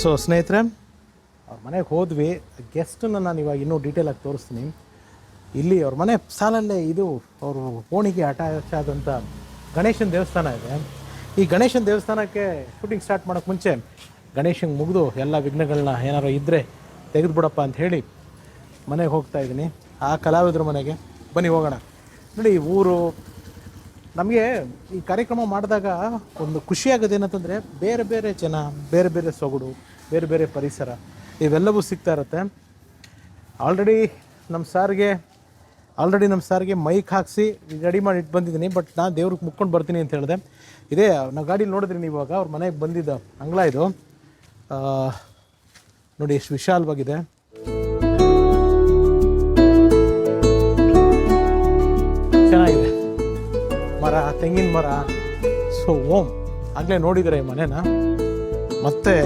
So ಸ್ನೇಹಿತರೆ, ಅವ್ರ ಮನೆಗೆ ಹೋದ್ವಿ. ಗೆಸ್ಟನ್ನು ನಾನು ಇವಾಗ ಇನ್ನೂ ಡೀಟೇಲಾಗಿ ತೋರಿಸ್ತೀನಿ. ಇಲ್ಲಿ ಅವ್ರ ಮನೆ ಸಾಲಲ್ಲೇ ಇದು ಅವರು ಓಣಿಗೆ ಅಟ್ಯಾಚ್ ಆದಂಥ ಗಣೇಶನ ದೇವಸ್ಥಾನ ಇದೆ. ಈ ಗಣೇಶನ ದೇವಸ್ಥಾನಕ್ಕೆ ಶೂಟಿಂಗ್ ಸ್ಟಾರ್ಟ್ ಮಾಡೋಕ್ಕೆ ಮುಂಚೆ ಗಣೇಶಂಗೆ ಮುಗಿದು ಎಲ್ಲ ವಿಘ್ನಗಳನ್ನ ಏನಾರು ಇದ್ದರೆ ತೆಗೆದುಬಿಡಪ್ಪ ಅಂತ ಹೇಳಿ ಮನೆಗೆ ಹೋಗ್ತಾಯಿದ್ದೀನಿ. ಆ ಕಲಾವಿದ್ರ ಮನೆಗೆ ಬನ್ನಿ ಹೋಗೋಣ. ನೋಡಿ, ಊರು ನಮಗೆ ಈ ಕಾರ್ಯಕ್ರಮ ಮಾಡಿದಾಗ ಒಂದು ಖುಷಿಯಾಗೋದೇನಂತಂದರೆ ಬೇರೆ ಬೇರೆ ಜನ, ಬೇರೆ ಬೇರೆ ಸೊಗಡು, ಬೇರೆ ಬೇರೆ ಪರಿಸರ ಇವೆಲ್ಲವೂ ಸಿಗ್ತಾ ಇರುತ್ತೆ. ಆಲ್ರೆಡಿ ನಮ್ಮ ಸಾರಿಗೆ ಮೈಕ್ ಹಾಕಿಸಿ ರೆಡಿ ಮಾಡಿ ಇಟ್ಟು ಬಂದಿದ್ದೀನಿ. ಬಟ್ ನಾನು ದೇವ್ರಿಗೆ ಮುಕ್ಕೊಂಡು ಬರ್ತೀನಿ ಅಂತ ಹೇಳಿದೆ. ಇದೇ ನಾವು ಗಾಡೀಲಿ ನೋಡಿದ್ರಿ ನೀವು ಇವಾಗ ಅವ್ರ ಮನೆಗೆ ಬಂದಿದ್ದ ಅಂಗಳ ಇದು. ನೋಡಿ ಎಷ್ಟು ವಿಶಾಲವಾಗಿದೆ. ಚೆನ್ನಾಗಿದೆ, ಮರ, ತೆಂಗಿನ ಮರ. ಸೊ ಓಂ ಆಗಲೇ ನೋಡಿದರೆ ಈ ಮನೆನ. ಮತ್ತೆ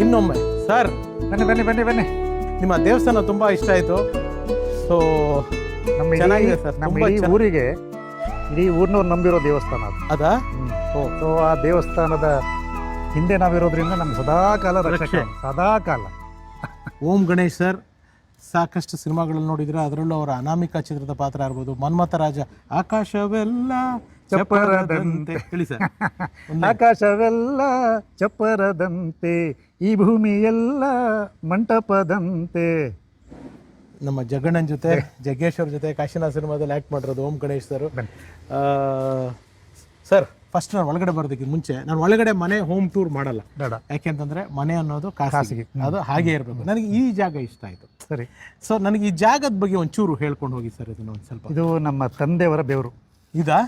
ಇನ್ನೊಮ್ಮೆ ಸರ್ ಬನ್ನಿ ಬನ್ನಿ ಬನ್ನಿ ಬನ್ನಿ. ನಿಮ್ಮ ದೇವಸ್ಥಾನ ತುಂಬ ಇಷ್ಟ ಆಯಿತು. ಸೊ ನಮ್ಮ ಚೆನ್ನಾಗಿದೆ ಸರ್. ನಮ್ಮ ಊರಿಗೆ ಇಡೀ ಊರಿನವ್ರು ನಂಬಿರೋ ದೇವಸ್ಥಾನ ಅದು. ಅದಾ? ಓ, ಸೊ ಆ ದೇವಸ್ಥಾನದ ಹಿಂದೆ ನಾವಿರೋದ್ರಿಂದ ನಮ್ಗೆ ಸದಾಕಾಲ ರಕ್ಷಕ, ಸದಾಕಾಲ. ಓಂ ಗಣೇಶ್ ಸರ್ ಸಾಕಷ್ಟು ಸಿನಿಮಾಗಳಲ್ಲಿ ನೋಡಿದ್ರೆ, ಅದರಲ್ಲೂ ಅವರ ಅನಾಮಿಕಾ ಚಿತ್ರದ ಪಾತ್ರ ಇರ್ಬೋದು. ಮನ್ಮಥ ರಾಜ, ಆಕಾಶವೆಲ್ಲ ಚಪ್ಪರದಂತೆ ಹೇಳಿ ಸರ್. ಆಕಾಶವೆಲ್ಲ ಚಪ್ಪರದಂತೆ, ಈ ಭೂಮಿಯೆಲ್ಲ ಮಂಟಪದಂತೆ. ನಮ್ಮ ಜಗಣ್ಣನ ಜೊತೆ, ಜಗ್ಗೇಶ್ ಅವ್ರ ಜೊತೆ ಕಾಶಿನಾಥ್ ಸಿನಿಮಾದಲ್ಲಿ ಆ್ಯಕ್ಟ್ ಮಾಡಿರೋದು ಓಂ ಗಣೇಶ್ ಸರ್. ಸರ್, ಫಸ್ಟ್ ನಾನು ಒಳಗಡೆ ಬರೋದಕ್ಕೆ ಮುಂಚೆ ನಾನು ಒಳಗಡೆ ಮನೆ ಹೋಮ್ ಟೂರ್ ಮಾಡಲ್ಲ. ಬೇಡ. ಯಾಕೆಂತಂದರೆ ಮನೆ ಅನ್ನೋದು ಖಾಸಗಿ, ಅದು ಹಾಗೆ ಇರಬೇಕು. ನನಗೆ ಈ ಜಾಗ ಇಷ್ಟ ಆಯಿತು. ಸರಿ. ಸೊ ನನಗೆ ಈ ಜಾಗದ ಬಗ್ಗೆ ಒಂಚೂರು ಹೇಳ್ಕೊಂಡು ಹೋಗಿ ಸರ್. ಇದನ್ನು ಒಂದು ಸ್ವಲ್ಪ. ಇದು ನಮ್ಮ ತಂದೆಯವರ ಬೆವರು. ಇದಾ?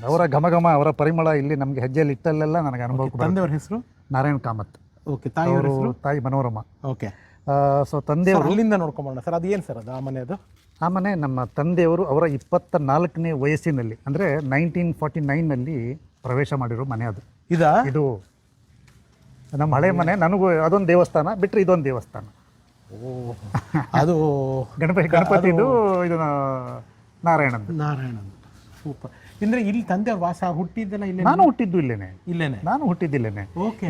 ಅವರ ಘಮ, ಅವರ ಪರಿಮಳ ಇಲ್ಲಿ ನಮಗೆ ಹೆಜ್ಜೆಯಲ್ಲಿ ಇಟ್ಟಲ್ಲೆಲ್ಲ ನನಗೆ ಅನುಭವ. ತಂದೆಯವ್ರ ಹೆಸರು ನಾರಾಯಣ ಕಾಮತ್. ಓಕೆ. ತಾಯಿಯವ್ರ ಹೆಸರು? ತಾಯಿ ಮನೋರಮ. ಓಕೆ. ಸೊ ತಂದೆಯವರು ಅಲ್ಲಿಂದ ನೋಡ್ಕೊಂಬೋಣ ಸರ್. ಅದು ಏನು ಸರ್ ಅದು, ಆ ಮನೆ? ಅದು ಆ ಮನೆ ನಮ್ಮ ತಂದೆಯವರು ಅವರ 24ನೇ ವಯಸ್ಸಿನಲ್ಲಿ, ಅಂದರೆ 1949ನಲ್ಲಿ ಪ್ರವೇಶ ಮಾಡಿರೋ ಮನೆ ಅದು. ಇದಾ? ಇದು ನಮ್ಮ ಹಳೆ ಮನೆ. ನನಗೂ ಅದೊಂದು ದೇವಸ್ಥಾನ ಬಿಟ್ಟರೆ ಇದೊಂದು ದೇವಸ್ಥಾನ. ಓ, ಅದು ಗಣಪತಿದು, ಇದು ನಾರಾಯಣನ್. ಸೂಪರ್. ಅಂದ್ರೆ ಇಲ್ಲಿ ತಂದೆಯವ್ರ ವಾಸ, ಹುಟ್ಟಿದ್ದೆಲ್ಲ ಇಲ್ಲೇ? ನಾನು ಹುಟ್ಟಿದ್ದು ಇಲ್ಲೇನೆ. ನಾನು ಹುಟ್ಟಿದ್ದಿಲ್ಲೇನೆ.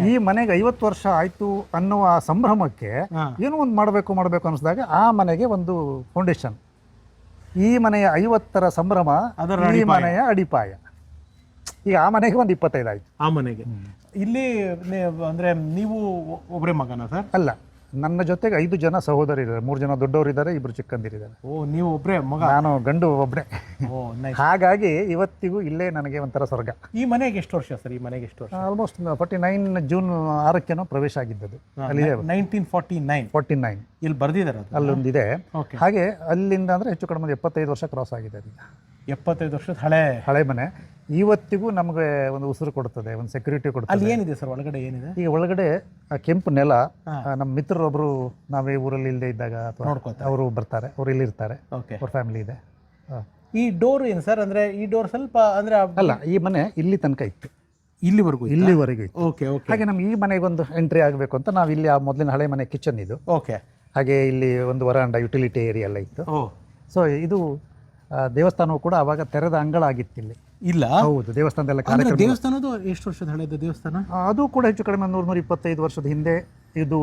ಈ ಮನೆಗೆ 50 ವರ್ಷ ಆಯ್ತು ಅನ್ನುವ ಆ ಸಂಭ್ರಮಕ್ಕೆ ಏನೋ ಒಂದು ಮಾಡಬೇಕು ಅನಿಸಿದಾಗ ಆ ಮನೆಗೆ ಒಂದು ಫೌಂಡೇಶನ್. ಈ ಮನೆಯ 50ರ ಸಂಭ್ರಮ, ಈ ಮನೆಯ ಅಡಿಪಾಯ. ಈಗ ಆ ಮನೆಗೆ ಒಂದು 25 ಆಯ್ತು. ಆ ಮನೆಗೆ ಇಲ್ಲಿ ಅಂದ್ರೆ ನೀವು ಒಬ್ಬರೇ ಮಗನ ಸರ್? ಅಲ್ಲ, ನನ್ನ ಜೊತೆಗೆ 5 ಜನ ಸಹೋದರಿದ್ದಾರೆ. 3 ಜನ ದೊಡ್ಡವರಿದ್ದಾರೆ, 2 ಚಿಕ್ಕಂದಿರಿದ್ದಾರೆ. ಓ, ನೀವು ಒಬ್ಬರೇ ಮಗ? ನಾನು ಗಂಡು ಒಬ್ಬನೇ. ಹಾಗಾಗಿ ಇವತ್ತಿಗೂ ಇಲ್ಲೇ ನನಗೆ ಒಂಥರ ಸ್ವರ್ಗ. ಈ ಮನೆಗೆ ಎಷ್ಟು ವರ್ಷ ಸರ್? ಈ ಮನೆಗೆ ಎಷ್ಟು ವರ್ಷ? Almost 49 June 6 ಪ್ರವೇಶಿದ್ದದು. 1949. ಇಲ್ಲಿ ಬರ್ದಿದ್ದಾರೆ, ಅಲ್ಲೊಂದಿದೆ. ಹಾಗೆ ಅಲ್ಲಿಂದ ಅಂದರೆ ಹೆಚ್ಚು ಕಡಿಮೆ 75 ವರ್ಷ ಕ್ರಾಸ್ ಆಗಿದೆ. ಅದೀಗ 75 ವರ್ಷದ ಹಳೆ ಮನೆ ಇವತ್ತಿಗೂ ನಮಗೆ ಒಂದು ಉಸಿರು ಕೊಡ್ತದೆ, ಒಂದು ಸೆಕ್ಯೂರಿಟಿ ಕೊಡ್ತದೆ. ಅಲ್ಲಿ ಏನಿದೆ ಸರ್ ಒಳಗಡೆ? ಏನಿದೆ ಈಗ ಒಳಗಡೆ ಕೆಂಪು ನೆಲ. ನಮ್ಮ ಮಿತ್ರರೊಬ್ಬರು ನಾವೇ ಊರಲ್ಲಿ ಇಲ್ಲದೆ ಇದ್ದಾಗ ಅವರು ಬರ್ತಾರೆ, ಅವರು ಇಲ್ಲಿರ್ತಾರೆ, ಅವ್ರ ಫ್ಯಾಮಿಲಿ ಇದೆ. ಈ ಡೋರ್ ಏನು ಸರ್? ಅಂದ್ರೆ ಈ ಡೋರ್ ಸ್ವಲ್ಪ ಅಂದ್ರೆ ಅಲ್ಲ, ಈ ಮನೆ ಇಲ್ಲಿ ತನಕ ಇತ್ತು, ಇಲ್ಲಿವರೆಗೂ ಇತ್ತು. ಓಕೆ. ಹಾಗೆ ನಮ್ಗೆ ಈ ಮನೆಗೆ ಒಂದು ಎಂಟ್ರಿ ಆಗಬೇಕು ಅಂತ ನಾವು ಇಲ್ಲಿ ಆ ಮೊದಲಿನ ಹಳೆ ಮನೆ ಕಿಚನ್ ಇದು. ಓಕೆ. ಹಾಗೆ ಇಲ್ಲಿ ಒಂದು ವರಾಂಡ, ಯುಟಿಲಿಟಿ ಏರಿಯಾ ಎಲ್ಲ ಇತ್ತು. ಸೊ ಇದು ದೇವಸ್ಥಾನವೂ ಕೂಡ ಅವಾಗ ತೆರೆದ ಅಂಗಳ ಆಗಿತ್ತಿಲ್ಲಿ. ಇಲ್ಲ? ಹೌದು, ದೇವಸ್ಥಾನದೆಲ್ಲ ಕಾರ್ಯಕ್ರಮ. ದೇವಸ್ಥಾನದ್ದು ಎಷ್ಟು ವರ್ಷದ ಹಳೆಯದು ದೇವಸ್ಥಾನ? ಅದು ಕೂಡ ಹೆಚ್ಚು ಕಡಿಮೆ 100-125 ವರ್ಷದ ಹಿಂದೆ. ಇದು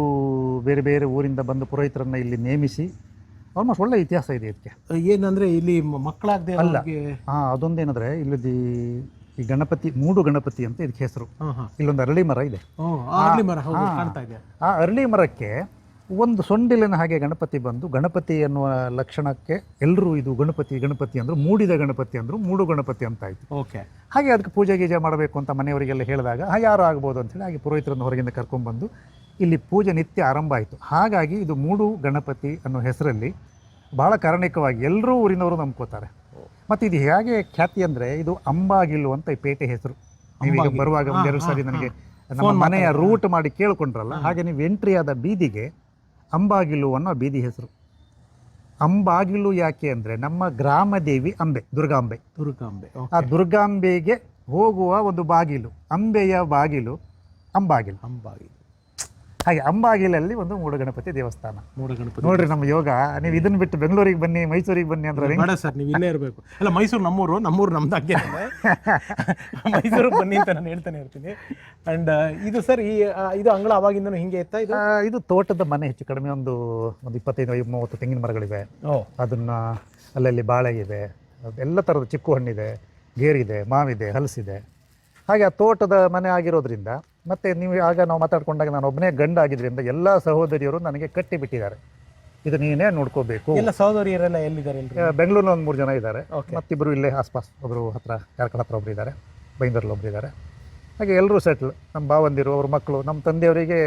ಬೇರೆ ಬೇರೆ ಊರಿಂದ ಬಂದು ಪುರೋಹಿತರನ್ನ ಇಲ್ಲಿ ನೇಮಿಸಿ, ಆಲ್ಮೋಸ್ಟ್ ಒಳ್ಳೆ ಇತಿಹಾಸ ಇದೆ ಇದಕ್ಕೆ. ಏನಂದ್ರೆ ಇಲ್ಲಿ ಮಕ್ಕಳಾಗದೆ ಅಲ್ಲ, ಅದೊಂದೇನಂದ್ರೆ ಇಲ್ಲಿ ಈ ಗಣಪತಿ, ಮೂಡು ಗಣಪತಿ ಅಂತ ಇದಕ್ಕೆ ಹೆಸರು. ಇಲ್ಲೊಂದು ಅರಳಿ ಮರ ಇದೆ. ಆ ಅರಳಿ ಮರಕ್ಕೆ ಒಂದು ಸೊಂಡಿಲಿನ ಹಾಗೆ ಗಣಪತಿ ಬಂದು, ಗಣಪತಿ ಅನ್ನುವ ಲಕ್ಷಣಕ್ಕೆ ಎಲ್ಲರೂ ಇದು ಗಣಪತಿ ಅಂದ್ರು, ಮೂಡಿದ ಗಣಪತಿ ಅಂದ್ರು, ಮೂಡು ಗಣಪತಿ ಅಂತ ಆಯ್ತು. ಓಕೆ. ಹಾಗೆ ಅದಕ್ಕೆ ಪೂಜೆ ಗೀಜೆ ಮಾಡಬೇಕು ಅಂತ ಮನೆಯವರಿಗೆಲ್ಲ ಹೇಳಿದಾಗ ಯಾರು ಆಗ್ಬೋದು ಅಂತೇಳಿ ಹಾಗೆ ಪುರೋಹಿತರನ್ನು ಹೊರಗಿಂದ ಕರ್ಕೊಂಡ್ಬಂದು ಇಲ್ಲಿ ಪೂಜೆ ನಿತ್ಯ ಆರಂಭ ಆಯಿತು. ಹಾಗಾಗಿ ಇದು ಮೂಡು ಗಣಪತಿ ಅನ್ನೋ ಹೆಸರಲ್ಲಿ ಬಹಳ ಕಾರಣಿಕವಾಗಿ ಎಲ್ಲರೂ ಊರಿನವರು ನಂಬ್ಕೋತಾರೆ. ಮತ್ತು ಇದು ಹೇಗೆ ಖ್ಯಾತಿ ಅಂದರೆ, ಇದು ಅಂಬಾಗಿಲು ಅಂತ ಈ ಪೇಟೆ ಹೆಸರು. ನೀವೀಗ ಬರುವಾಗ ಒಂದೆರಡು ಸಾರಿ ನನಗೆ ನಮ್ಮ ಮನೆಯ ರೂಟ್ ಮಾಡಿ ಕೇಳ್ಕೊಂಡ್ರಲ್ಲ, ಹಾಗೆ ನೀವು ಎಂಟ್ರಿ ಆದ ಬೀದಿಗೆ ಅಂಬಾಗಿಲು ಅನ್ನೋ ಬೀದಿ ಹೆಸರು. ಅಂಬಾಗಿಲು ಯಾಕೆ ಅಂದರೆ ನಮ್ಮ ಗ್ರಾಮ ದೇವಿ ಅಂಬೆ, ದುರ್ಗಾಂಬೆ. ದುರ್ಗಾಂಬೆ. ಆ ದುರ್ಗಾಂಬೆಗೆ ಹೋಗುವ ಒಂದು ಬಾಗಿಲು, ಅಂಬೆಯ ಬಾಗಿಲು ಅಂಬಾಗಿಲು. ಅಂಬಾಗಿಲು. ಹಾಗೆ ಅಂಬಾಗಿಲಲ್ಲಿ ಒಂದು ಮೂಡುಗಣಪತಿ ದೇವಸ್ಥಾನ. ಮೂಡುಗಣಪತಿ ನೋಡ್ರಿ ನಮ್ಮ ಯೋಗ. ನೀವು ಇದನ್ನ ಬಿಟ್ಟು ಬೆಂಗಳೂರಿಗೆ ಬನ್ನಿ, ಮೈಸೂರಿಗೆ ಬನ್ನಿ ಅಂದ್ರೆ ಬೇಡ ಸರ್, ನೀವು ಇಲ್ಲೇ ಇರಬೇಕು. ಅಲ್ಲ, ಮೈಸೂರು ನಮ್ಮೂರು ನಮ್ದು ಹಾಗೆ ಮೈಸೂರಿಗೆ ಬನ್ನಿ ಅಂತ ನಾನು ಹೇಳ್ತಾನೆ ಇರ್ತೀನಿ. ಆ್ಯಂಡ್ ಇದು ಸರ್, ಇದು ಅಂಗಳ ಅವಾಗಿಂದನೂ ಹಿಂಗೆ ಇತ್ತಾ? ಇದು ತೋಟದ ಮನೆ. ಹೆಚ್ಚು ಕಡಿಮೆ ಒಂದು 25-30 ತೆಂಗಿನ ಮರಗಳಿವೆ. ಅದನ್ನ ಅಲ್ಲಲ್ಲಿ ಬಾಳೆ ಇದೆ, ಎಲ್ಲ ಥರದ ಚಿಕ್ಕು ಹಣ್ಣಿದೆ, ಗೇರಿದೆ, ಮಾವಿದೆ, ಹಲಸಿದೆ. ಹಾಗೆ ಆ ತೋಟದ ಮನೆ ಆಗಿರೋದ್ರಿಂದ, ಮತ್ತು ನೀವು ಆಗ ನಾವು ಮಾತಾಡ್ಕೊಂಡಾಗ ನಾನು ಒಬ್ಬನೇ ಗಂಡ ಆಗಿದ್ದರಿಂದ ಎಲ್ಲ ಸಹೋದರಿಯರು ನನಗೆ ಕಟ್ಟಿ ಬಿಟ್ಟಿದ್ದಾರೆ, ಇದು ನೀನೇ ನೋಡ್ಕೋಬೇಕು. ಎಲ್ಲ ಸಹೋದರಿಯರೆಲ್ಲ ಎಲ್ಲಿದ್ದಾರೆ? ಬೆಂಗಳೂರಿನ ಒಂದು 3 ಜನ ಇದ್ದಾರೆ, ಮತ್ತಿಬ್ಬರು ಇಲ್ಲೇ ಆಸ್ಪಾಸ್, ಒಬ್ಬರು ಕಾರ್ಕಳ ಹತ್ರ ಒಬ್ಬರು ಇದ್ದಾರೆ, ಬೈಂದರ್ಲಿ ಒಬ್ಬರು ಇದ್ದಾರೆ. ಹಾಗೆ ಎಲ್ಲರೂ ಸೆಟ್ಲ್. ನಮ್ಮ ಭಾವಂದಿರು, ಅವ್ರ ಮಕ್ಕಳು. ನಮ್ಮ ತಂದೆಯವರಿಗೆ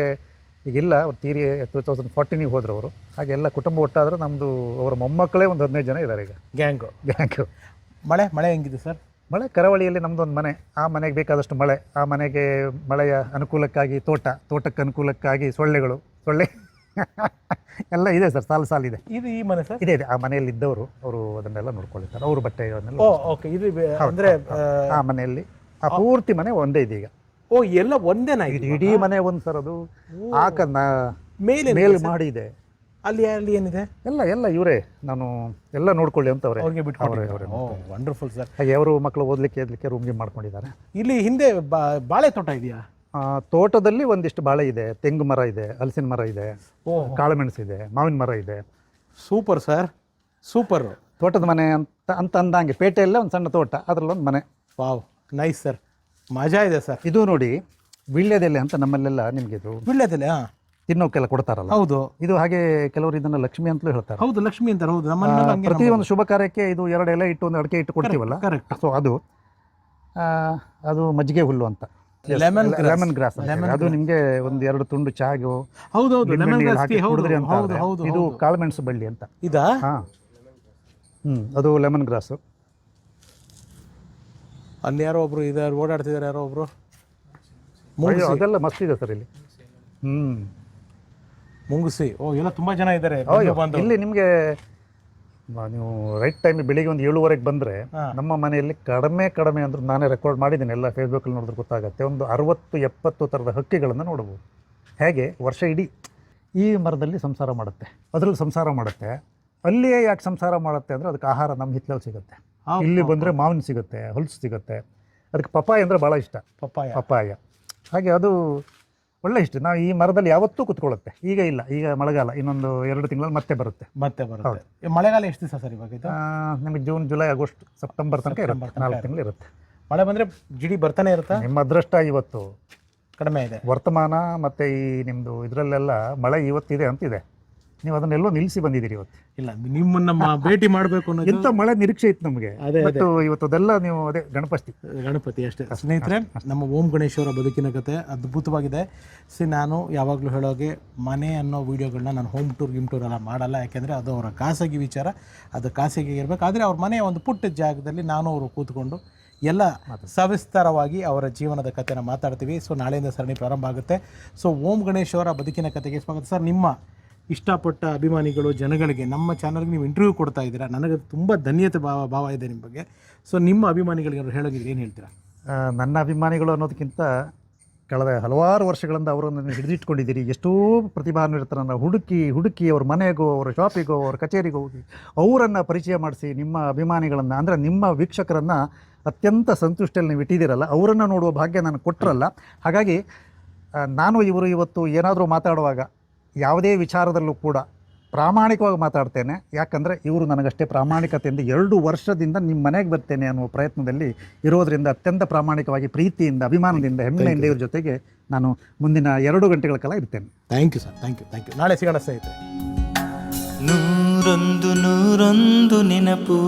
ಈಗಿಲ್ಲ, ಅವ್ರು ತೀರಿ 2014 ಹೋದ್ರು ಅವರು. ಹಾಗೆ ಎಲ್ಲ ಕುಟುಂಬ ಒಟ್ಟಾದ್ರೆ ನಮ್ಮದು ಅವರ ಮೊಮ್ಮಕ್ಕಳೇ ಒಂದು 15 ಜನ ಇದ್ದಾರೆ ಈಗ. ಗ್ಯಾಂಗು. ಮಳೆ ಹೆಂಗಿದೆ ಸರ್? ಮಳೆ ಕರಾವಳಿಯಲ್ಲಿ ನಮ್ಮದೊಂದು ಮನೆ, ಆ ಮನೆಗೆ ಬೇಕಾದಷ್ಟು ಮಳೆ, ಆ ಮನೆಗೆ ಮಳೆಯ ಅನುಕೂಲಕ್ಕಾಗಿ ತೋಟಕ್ಕೆ ಅನುಕೂಲಕ್ಕಾಗಿ ಸೊಳ್ಳೆ ಎಲ್ಲ ಇದೆ ಸರ್, ಸಾಲಿದೆ. ಇದು ಈ ಮನೆ ಸರ್? ಇದೆ. ಆ ಮನೆಯಲ್ಲಿ ಇದ್ದವರು ಅವರು ಅದನ್ನೆಲ್ಲ ನೋಡ್ಕೊಳ್ತಾರೆ, ಅವ್ರ ಬಟ್ಟೆ ಆ ಮನೆಯಲ್ಲಿ ಆ ಪೂರ್ತಿ ಮನೆ ಒಂದೇ ಇದೆ ಈಗ. ಎಲ್ಲ ಒಂದೇನಾ? ಇಡೀ ಮನೆ ಒಂದು ಸರ್. ಅದು ಮೇಲೆ ಮಾಡಿ ಇದೆ. ಅಲ್ಲಿ ಏನಿದೆ? ಎಲ್ಲ ಇವರೇ, ನಾನು ಎಲ್ಲ ನೋಡ್ಕೊಳ್ಳಿ ಅಂತ ಅವರೇ ವಂಡರ್ಫುಲ್ ಸರ್. ಹಾಗೆ ಅವರು ಮಕ್ಕಳು ಓದಲಿಕ್ಕೆ ರೂಮ್ ಮಾಡ್ಕೊಂಡಿದ್ದಾರೆ. ಇಲ್ಲಿ ಹಿಂದೆ ಬಾಳೆ ತೋಟ ಇದೆಯಾ? ತೋಟದಲ್ಲಿ ಒಂದಿಷ್ಟು ಬಾಳೆ ಇದೆ, ತೆಂಗು ಮರ ಇದೆ, ಹಲಸಿನ ಮರ ಇದೆ, ಕಾಳುಮೆಣಸು ಇದೆ, ಮಾವಿನ ಮರ ಇದೆ. Super sir, super. ತೋಟದ ಮನೆ ಅಂತ ಅಂದಂಗೆ ಪೇಟೆಯಲ್ಲೇ ಒಂದು ಸಣ್ಣ ತೋಟ, ಅದರಲ್ಲೊಂದು ಮನೆ. ವಾವ್, ನೈಸ್ ಸರ್, ಮಜಾ ಇದೆ ಸರ್. ಇದು ನೋಡಿ, ವೀಳ್ಯದೆಲೆ ಅಂತ ನಮ್ಮಲ್ಲೆಲ್ಲ ನಿಮಗೆ ಇದು ವೀಳ್ಯದೆಲೆ ತಿನ್ನೋಕೆಲ್ಲ ಕೊಡ್ತಾರಲ್ಲ. ಹೌದು. ಇದು ಹಾಗೆ ಕೆಲವರು ಇದನ್ನ ಲಕ್ಷ್ಮಿ ಅಂತಲೂ ಹೇಳ್ತಾರೆ. ಹೌದು, ಲಕ್ಷ್ಮಿ ಅಂತಾರೆ. ಹೌದು, ಪ್ರತಿ ಒಂದು ಶುಭ ಕಾರ್ಯಕ್ಕೆ ಇದು 2 ಎಲೆ ಇಟ್ಟು ಒಂದು ಅಡಿಕೆ ಇಟ್ಟು ಕೊಡ್ತೀವಲ್ಲ. ಕರೆಕ್ಟ್. ಸೊ ಅದು ಮಜ್ಜಿಗೆ ಹುಲ್ಲು ಅಂತ, ಲೆಮನ್ ಗ್ರಾಸ್. ಅದು ನಿಮಗೆ ಒಂದು 2 ತುಂಡು ಚಾಗು ಕುಡಿದ್ರಿ ಅಂತ. ಇದು ಕಾಳುಮೆಣಸು ಬಳ್ಳಿ ಅಂತ. ಇದಾ? ಅದು ಲೆಮನ್ ಗ್ರಾಸು. ಅಲ್ಲಿ ಯಾರೋ ಒಬ್ರು ಇದಾರೆ, ಓಡಾಡ್ತಿದ್ದಾರೆ ಯಾರೋ ಒಬ್ರು. ಅದೆಲ್ಲ ಮಸ್ತ್ ಇದೆ ಸರ್ ಇಲ್ಲಿ. ಮುಂಗುಸಿ. ಎಲ್ಲ ತುಂಬಾ ಜನ ಇದ್ದಾರೆ ಇಲ್ಲಿ. ನಿಮಗೆ ನೀವು ರೈಟ್ ಟೈಮ್ ಬೆಳಿಗ್ಗೆ ಒಂದು 7:30 ಬಂದರೆ ನಮ್ಮ ಮನೆಯಲ್ಲಿ ಕಡಿಮೆ ಅಂದ್ರೆ ನಾನೇ ರೆಕಾರ್ಡ್ ಮಾಡಿದ್ದೀನಿ, ಎಲ್ಲ ಫೇಸ್ಬುಕ್ಕಲ್ಲಿ ನೋಡಿದ್ರೆ ಗೊತ್ತಾಗುತ್ತೆ, ಒಂದು 60-70 ಥರದ ಹಕ್ಕಿಗಳನ್ನು ನೋಡ್ಬೋದು. ಹೇಗೆ ವರ್ಷ ಇಡೀ ಈ ಮರದಲ್ಲಿ ಸಂಸಾರ ಮಾಡುತ್ತೆ, ಅದರಲ್ಲಿ ಸಂಸಾರ ಮಾಡುತ್ತೆ. ಅಲ್ಲಿಯೇ ಯಾಕೆ ಸಂಸಾರ ಮಾಡುತ್ತೆ ಅಂದರೆ ಅದಕ್ಕೆ ಆಹಾರ ನಮ್ಮ ಹಿತ್ತಲಲ್ಲಿ ಸಿಗುತ್ತೆ. ಇಲ್ಲಿ ಬಂದರೆ ಮಾವಿನ ಸಿಗುತ್ತೆ, ಹಲಸು ಸಿಗುತ್ತೆ. ಅದಕ್ಕೆ ಪಪ್ಪಾಯ ಅಂದರೆ ಭಾಳ ಇಷ್ಟ. ಪಪ್ಪಾಯ ಹಾಗೆ ಅದು ಒಳ್ಳೆ ಇಷ್ಟ. ನಾವು ಈ ಮರದಲ್ಲಿ ಯಾವತ್ತೂ ಕುತ್ಕೊಳ್ಳುತ್ತೆ. ಈಗ ಇಲ್ಲ, ಈಗ ಮಳೆಗಾಲ, ಇನ್ನೊಂದು 2 ತಿಂಗಳಲ್ಲಿ ಮತ್ತೆ ಬರುತ್ತೆ. ಮಳೆಗಾಲ ಎಷ್ಟು ದಿವಸ ಸರ್ ಇವಾಗ? ನಮಗೆ ಜೂನ್, ಜುಲೈ, ಆಗಸ್ಟ್, ಸೆಪ್ಟೆಂಬರ್ ತನಕ ಇರುತ್ತೆ. 4 ತಿಂಗಳು ಇರುತ್ತೆ. ಮಳೆ ಬಂದರೆ ಜಿಡಿ ಬರ್ತಾನೆ ಇರುತ್ತೆ. ನಿಮ್ಮ ಅದೃಷ್ಟ ಇವತ್ತು ಕಡಿಮೆ ಇದೆ ವರ್ತಮಾನ, ಮತ್ತು ಈ ನಿಮ್ಮದು ಇದರಲ್ಲೆಲ್ಲ ಮಳೆ ಇವತ್ತಿದೆ ಅಂತಿದೆ. ನೀವು ಅದನ್ನೆಲ್ಲೋ ನಿಲ್ಲಿಸಿ ಬಂದಿದ್ದೀರಿ ಇವತ್ತು. ಇಲ್ಲ, ನಿಮ್ಮನ್ನ ಭೇಟಿ ಮಾಡಬೇಕು ಅನ್ನೋ ಇಂಥ ಮಳೆ ನಿರೀಕ್ಷೆ ಇತ್ತು ನಮಗೆ. ಇವತ್ತು ಅದೆಲ್ಲ ನೀವು ಗಣಪತಿ ಅಷ್ಟೇ. ಸ್ನೇಹಿತರೆ, ನಮ್ಮ ಓಂ ಗಣೇಶ್ ಅವರ ಬದುಕಿನ ಕತೆ ಅದ್ಭುತವಾಗಿದೆ. ನಾನು ಯಾವಾಗಲೂ ಹೇಳೋಗೆ, ಮನೆ ಅನ್ನೋ ವೀಡಿಯೋಗಳನ್ನ ನಾನು ಹೋಮ್ ಟೂರ್ ಎಲ್ಲ ಮಾಡಲ್ಲ. ಯಾಕೆಂದರೆ ಅದು ಅವರ ಖಾಸಗಿ ವಿಚಾರ, ಅದು ಖಾಸಗಿ ಇರಬೇಕು. ಆದರೆ ಅವ್ರ ಮನೆಯ ಒಂದು ಪುಟ್ಟ ಜಾಗದಲ್ಲಿ ನಾನು ಅವರು ಕೂತ್ಕೊಂಡು ಎಲ್ಲ ಸವಿಸ್ತಾರವಾಗಿ ಅವರ ಜೀವನದ ಕಥೆನ ಮಾತಾಡ್ತೀವಿ. ಸೊ ನಾಳೆಯಿಂದ ಸರಣಿ ಪ್ರಾರಂಭ ಆಗುತ್ತೆ. ಸೊ ಓಂ ಗಣೇಶ್ ಅವರ ಬದುಕಿನ ಕತೆಗೆ ಸ್ವಾಗತ ಸರ್. ನಿಮ್ಮ ಇಷ್ಟಪಟ್ಟ ಅಭಿಮಾನಿಗಳು, ಜನಗಳಿಗೆ ನಮ್ಮ ಚಾನಲ್ಗೆ ನೀವು ಇಂಟರ್ವ್ಯೂ ಕೊಡ್ತಾ ಇದ್ದೀರಾ. ನನಗೆ ತುಂಬ ಧನ್ಯತೆ ಭಾವ ಇದೆ ನಿಮ್ಮ ಬಗ್ಗೆ. ಸೊ ನಿಮ್ಮ ಅಭಿಮಾನಿಗಳಿಗೆ ಹೇಳೋದಿದ್ರೆ ಏನು ಹೇಳ್ತೀರಾ? ನನ್ನ ಅಭಿಮಾನಿಗಳು ಅನ್ನೋದಕ್ಕಿಂತ ಕಳೆದ ಹಲವಾರು ವರ್ಷಗಳಿಂದ ಅವರನ್ನು ಹಿಡಿದಿಟ್ಕೊಂಡಿದ್ದೀರಿ. ಎಷ್ಟೋ ಪ್ರತಿಭಾನ್ವಿತರನ್ನು ಹುಡುಕಿ ಅವ್ರ ಮನೆಗೋ, ಅವರ ಶಾಪಿಗೋ, ಅವ್ರ ಕಚೇರಿಗೋ ಹೋಗಿ ಅವರನ್ನು ಪರಿಚಯ ಮಾಡಿಸಿ ನಿಮ್ಮ ಅಭಿಮಾನಿಗಳನ್ನು, ಅಂದರೆ ನಿಮ್ಮ ವೀಕ್ಷಕರನ್ನು ಅತ್ಯಂತ ಸಂತುಷ್ಟಿಯಲ್ಲಿ ನೀವು ಇಟ್ಟಿದ್ದೀರಲ್ಲ, ಅವರನ್ನು ನೋಡುವ ಭಾಗ್ಯ ನನಗೆ ಕೊಟ್ಟರಲ್ಲ. ಹಾಗಾಗಿ ನಾನು ಇವತ್ತು ಏನಾದರೂ ಮಾತಾಡುವಾಗ ಯಾವುದೇ ವಿಚಾರದಲ್ಲೂ ಕೂಡ ಪ್ರಾಮಾಣಿಕವಾಗಿ ಮಾತಾಡ್ತೇನೆ. ಯಾಕಂದರೆ ಇವರು ನನಗಷ್ಟೇ ಪ್ರಾಮಾಣಿಕತೆಯಿಂದ 2 ವರ್ಷದಿಂದ ನಿಮ್ಮ ಮನೆಗೆ ಬರ್ತೇನೆ ಅನ್ನುವ ಪ್ರಯತ್ನದಲ್ಲಿ ಇರೋದರಿಂದ ಅತ್ಯಂತ ಪ್ರಾಮಾಣಿಕವಾಗಿ, ಪ್ರೀತಿಯಿಂದ, ಅಭಿಮಾನದಿಂದ, ಹೆಮ್ಮೆಯಿಂದ ಇವ್ರ ಜೊತೆಗೆ ನಾನು ಮುಂದಿನ 2 ಗಂಟೆಗಳ ಕಾಲ ಇರ್ತೇನೆ. Thank you sir, thank you. ನಾಳೆ ಸಿಗೋಣ ಸ್ನೇಹಿತರೆ. 100 ನೆನಪು